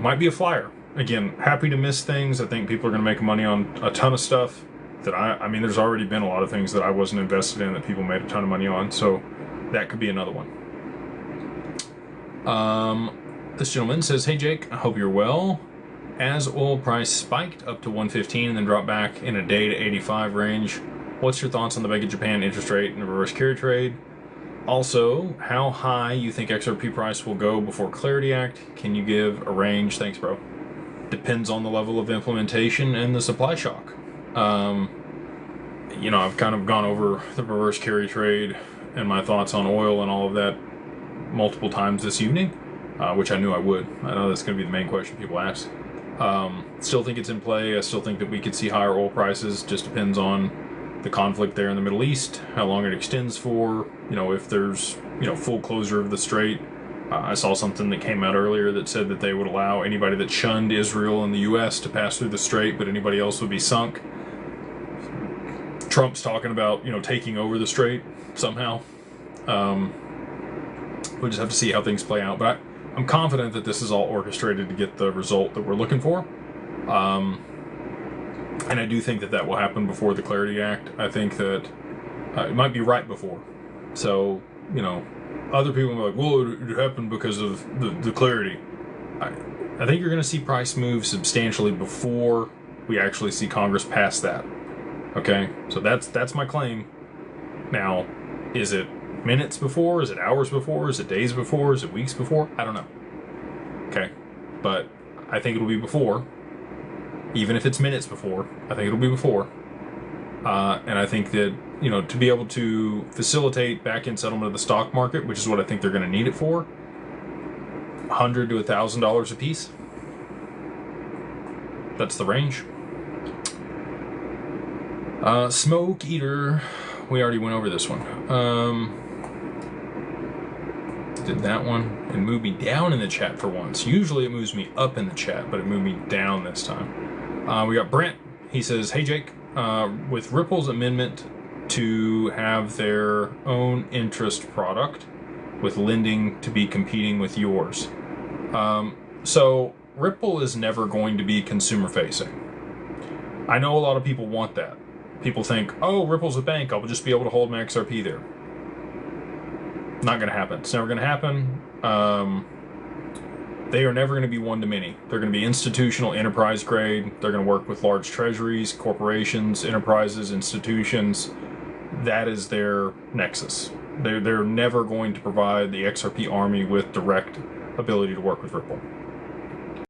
might be a flyer. Again, happy to miss things. I think people are going to make money on a ton of stuff that I mean, there's already been a lot of things that I wasn't invested in that people made a ton of money on, so that could be another one. This gentleman says, hey Jake, I hope you're well. As oil price spiked up to 115 and then dropped back in a day to 85 range, what's your thoughts on the Bank of Japan interest rate and the reverse carry trade? Also, how high you think XRP price will go before Clarity Act? Can you give a range? Thanks, bro. Depends on the level of implementation and the supply shock. You know, I've kind of gone over the reverse carry trade and my thoughts on oil and all of that multiple times this evening, which I knew I would. I know that's going to be the main question people ask. Still think it's in play. I still think that we could see higher oil prices. Just depends on the conflict there in the Middle East, how long it extends for, you know, if there's, you know, full closure of the strait. I saw something that came out earlier that said that they would allow anybody that shunned Israel and the U.S. to pass through the strait, but anybody else would be sunk. Trump's talking about, you know, taking over the strait somehow. We'll just have to see how things play out, but I'm confident that this is all orchestrated to get the result that we're looking for. And I do think that that will happen before the Clarity Act. I think that it might be right before. So, you know, other people are like, well, it happened because of the clarity. I think you're going to see price move substantially before we actually see Congress pass that. Okay? So that's my claim. Now, is it minutes before? Is it hours before? Is it days before? Is it weeks before? I don't know. Okay? But I think it'll be before. Even if it's minutes before, I think it'll be before. And I think that, you know, to be able to facilitate back-end settlement of the stock market, which is what I think they're going to need it for, $100 to $1,000 a piece. That's the range. Smoke Eater. We already went over this one. Did that one and moved me down in the chat for once. Usually it moves me up in the chat, but it moved me down this time. We got Brent. He says, hey Jake, with Ripple's amendment to have their own interest product with lending to be competing with yours. So Ripple is never going to be consumer facing. I know a lot of people want that. People think, oh, Ripple's a bank, I'll just be able to hold my XRP there. Not going to happen. It's never going to happen. They are never going to be one-to-many. They're going to be institutional enterprise grade. They're going to work with large treasuries, corporations, enterprises, institutions. That is their nexus. They're never going to provide the XRP army with direct ability to work with Ripple.